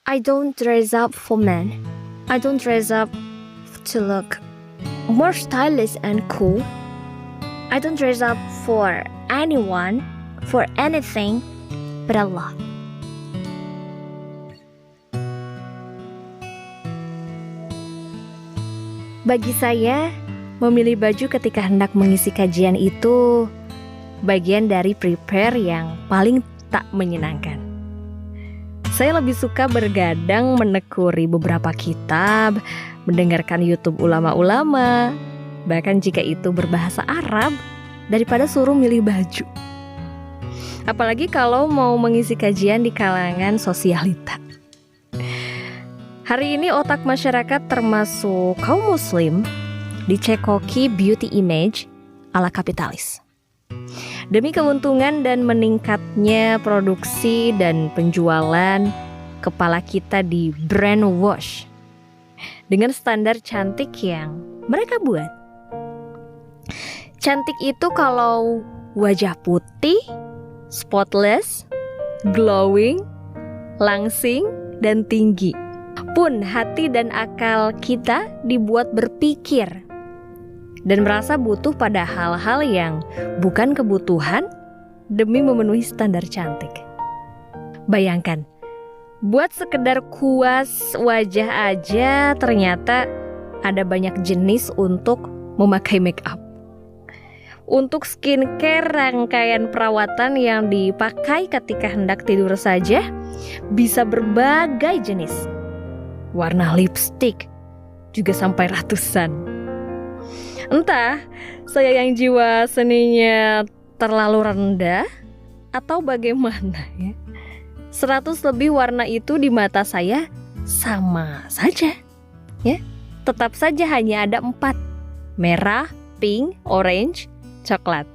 I don't dress up for men. I don't dress up to look more stylish and cool. I don't dress up for anyone, for anything but Allah. Bagi saya, memilih baju ketika hendak mengisi kajian itu bagian dari prepare yang paling tak menyenangkan. Saya lebih suka bergadang menekuni beberapa kitab, mendengarkan YouTube ulama-ulama, bahkan jika itu berbahasa Arab, daripada suruh milih baju. Apalagi kalau mau mengisi kajian di kalangan sosialita. Hari ini otak masyarakat termasuk kaum muslim dicekoki beauty image ala kapitalis. Demi keuntungan dan meningkatnya produksi dan penjualan, kepala kita di brainwash dengan standar cantik yang mereka buat. Cantik itu kalau wajah putih, spotless, glowing, langsing, dan tinggi. Pun hati dan akal kita dibuat berpikir dan merasa butuh pada hal-hal yang bukan kebutuhan demi memenuhi standar cantik. Bayangkan, buat sekedar kuas wajah aja ternyata ada banyak jenis untuk memakai make up. Untuk skincare, rangkaian perawatan yang dipakai ketika hendak tidur saja bisa berbagai jenis. Warna lipstick juga sampai ratusan. Entah saya yang jiwa seninya terlalu rendah atau bagaimana ya. 100 lebih warna itu di mata saya sama saja ya. Tetap saja hanya ada 4. Merah, pink, orange, coklat.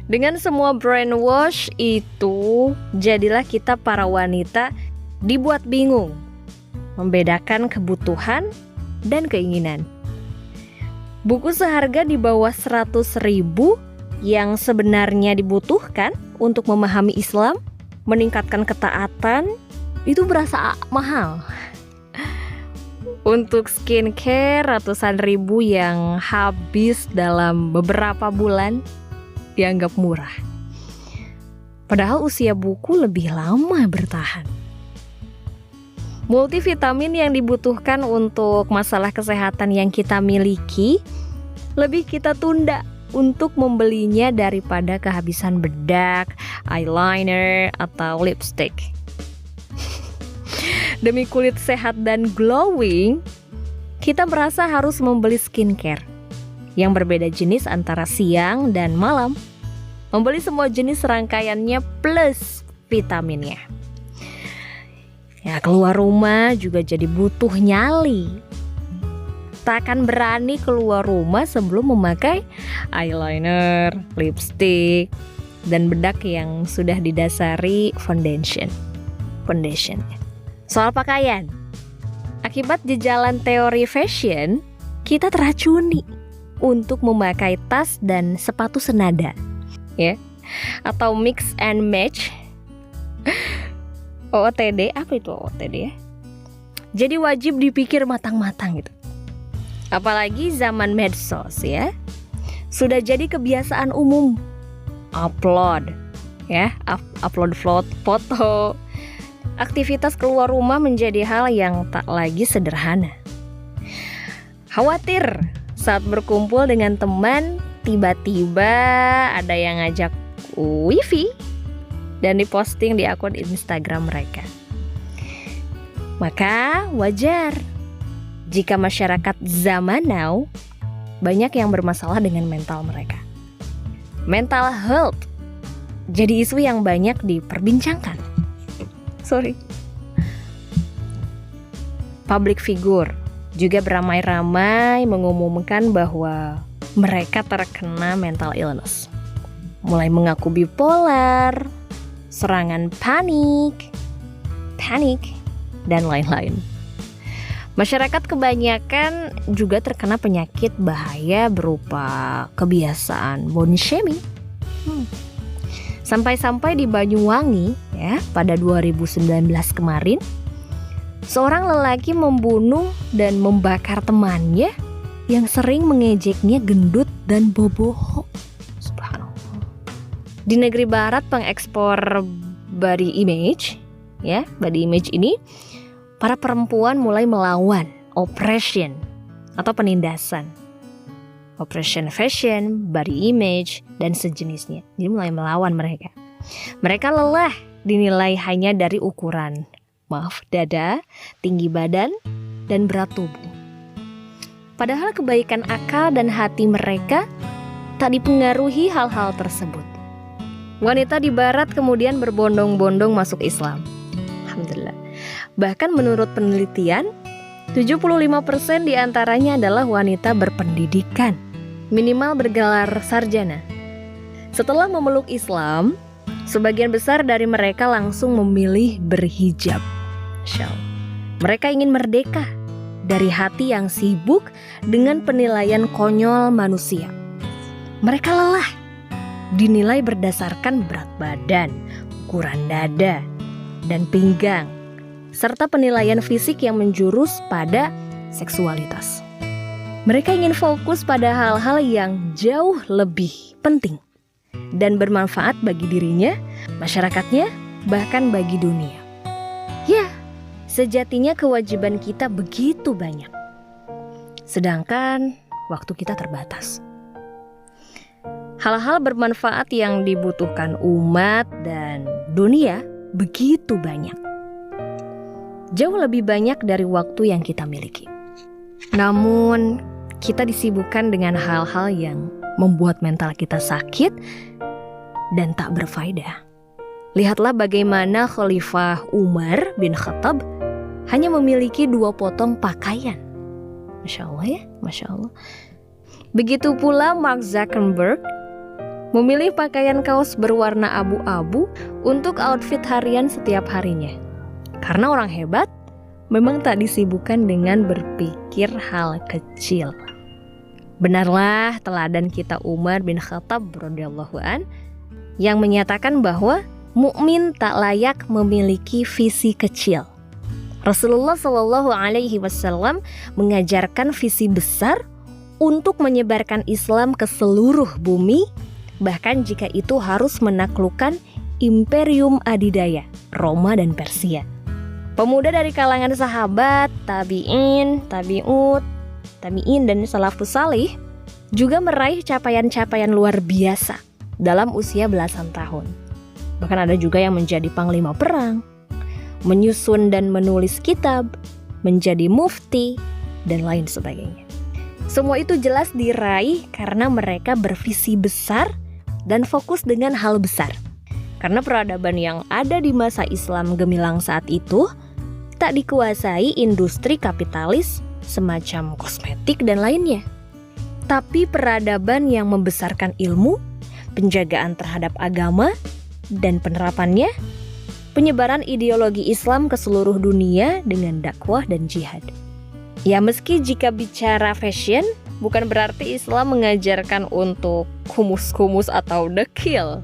Dengan semua brainwash itu, jadilah kita para wanita dibuat bingung membedakan kebutuhan dan keinginan. Buku seharga di bawah 100.000 yang sebenarnya dibutuhkan untuk memahami Islam, meningkatkan ketaatan, itu berasa mahal. Untuk skincare ratusan ribu yang habis dalam beberapa bulan dianggap murah. Padahal usia buku lebih lama bertahan. Multivitamin yang dibutuhkan untuk masalah kesehatan yang kita miliki lebih kita tunda untuk membelinya daripada kehabisan bedak, eyeliner, atau lipstick. Demi kulit sehat dan glowing, kita merasa harus membeli skincare yang berbeda jenis antara siang dan malam. Membeli semua jenis rangkaiannya plus vitaminnya. Ya, keluar rumah juga jadi butuh nyali. Tak akan berani keluar rumah sebelum memakai eyeliner, lipstick, dan bedak yang sudah didasari foundation. Soal pakaian, akibat jejalan teori fashion, kita teracuni untuk memakai tas dan sepatu senada, ya, atau mix and match. OOTD, apa itu OOTD ya? Jadi wajib dipikir matang-matang gitu. Apalagi zaman medsos ya. Sudah jadi kebiasaan umum. Upload foto. Aktivitas keluar rumah menjadi hal yang tak lagi sederhana. Khawatir saat berkumpul dengan teman, tiba-tiba ada yang ngajak wifi dan diposting di akun Instagram mereka. Maka wajar jika masyarakat zaman now banyak yang bermasalah dengan mental mereka. Mental health jadi isu yang banyak diperbincangkan. Public figure juga beramai-ramai mengumumkan bahwa mereka terkena mental illness. Mulai mengaku bipolar, serangan panik, dan lain-lain. Masyarakat kebanyakan juga terkena penyakit bahaya berupa kebiasaan body shaming. Sampai-sampai di Banyuwangi ya, pada 2019 kemarin, Seorang lelaki membunuh dan membakar temannya yang sering mengejeknya gendut dan boboho. Subhanallah. Di negeri barat pengekspor body image, ya, body image ini, para perempuan mulai melawan oppression atau penindasan. Operation fashion, body image, dan sejenisnya. Jadi mulai melawan mereka. Mereka lelah dinilai hanya dari ukuran, dada, tinggi badan, dan berat tubuh. Padahal kebaikan akal dan hati mereka tak dipengaruhi hal-hal tersebut. Wanita di barat kemudian berbondong-bondong masuk Islam. Alhamdulillah. Bahkan menurut penelitian, 75% diantaranya adalah wanita berpendidikan, minimal bergelar sarjana. Setelah memeluk Islam, sebagian besar dari mereka langsung memilih berhijab. Masya Allah. Mereka ingin merdeka dari hati yang sibuk dengan penilaian konyol manusia. Mereka lelah dinilai berdasarkan berat badan, ukuran dada, dan pinggang, serta penilaian fisik yang menjurus pada seksualitas. Mereka ingin fokus pada hal-hal yang jauh lebih penting dan bermanfaat bagi dirinya, masyarakatnya, bahkan bagi dunia. Ya, sejatinya kewajiban kita begitu banyak, sedangkan waktu kita terbatas. Hal-hal bermanfaat yang dibutuhkan umat dan dunia begitu banyak. Jauh lebih banyak dari waktu yang kita miliki. Namun, kita disibukkan dengan hal-hal yang membuat mental kita sakit dan tak berfaedah. Lihatlah bagaimana Khalifah Umar bin Khattab hanya memiliki 2 potong pakaian. Masya Allah ya, Masya Allah. Begitu pula Mark Zuckerberg memilih pakaian kaos berwarna abu-abu untuk outfit harian setiap harinya. Karena orang hebat memang tak disibukkan dengan berpikir hal kecil. Benarlah teladan kita Umar bin Khattab radhiyallahu an yang menyatakan bahwa mukmin tak layak memiliki visi kecil. Rasulullah Shallallahu Alaihi Wasallam mengajarkan visi besar untuk menyebarkan Islam ke seluruh bumi, bahkan jika itu harus menaklukkan imperium adidaya, Roma dan Persia. Pemuda dari kalangan sahabat, tabi'in, dan salafus salih juga meraih capaian-capaian luar biasa dalam usia belasan tahun. Bahkan ada juga yang menjadi panglima perang, menyusun dan menulis kitab, menjadi mufti, dan lain sebagainya. Semua itu jelas diraih karena mereka bervisi besar dan fokus dengan hal besar. Karena peradaban yang ada di masa Islam gemilang saat itu tak dikuasai industri kapitalis semacam kosmetik dan lainnya. Tapi peradaban yang membesarkan ilmu, penjagaan terhadap agama, dan penerapannya, penyebaran ideologi Islam ke seluruh dunia dengan dakwah dan jihad. Ya, meski jika bicara fashion, bukan berarti Islam mengajarkan untuk kumus-kumus atau dekil.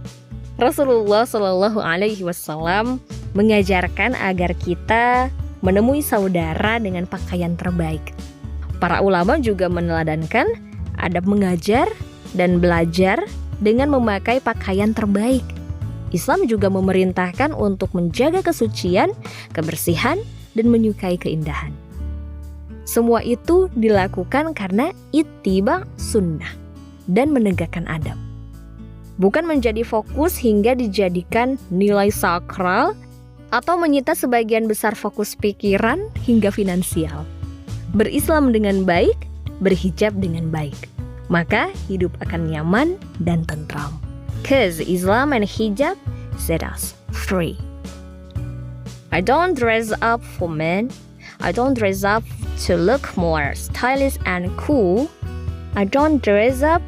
Rasulullah Shallallahu Alaihi Wasallam mengajarkan agar kita menemui saudara dengan pakaian terbaik. Para ulama juga meneladankan adab mengajar dan belajar dengan memakai pakaian terbaik. Islam juga memerintahkan untuk menjaga kesucian, kebersihan, dan menyukai keindahan. Semua itu dilakukan karena ittiba sunnah dan menegakkan adab. Bukan menjadi fokus hingga dijadikan nilai sakral atau menyita sebagian besar fokus pikiran hingga finansial. Berislam dengan baik, berhijab dengan baik, maka hidup akan nyaman dan tentram. 'Cause Islam and hijab set us free. I don't dress up for men. I don't dress up to look more stylish and cool. I don't dress up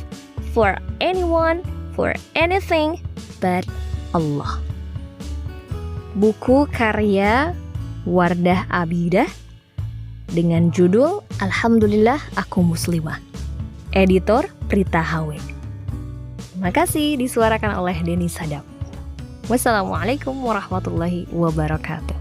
for anyone, for anything but Allah. Buku karya Wardah Abidah dengan judul Alhamdulillah Aku Muslimah. Editor Prita Hawe. Terima kasih, disuarakan oleh Denny Sadap. Wassalamualaikum warahmatullahi wabarakatuh.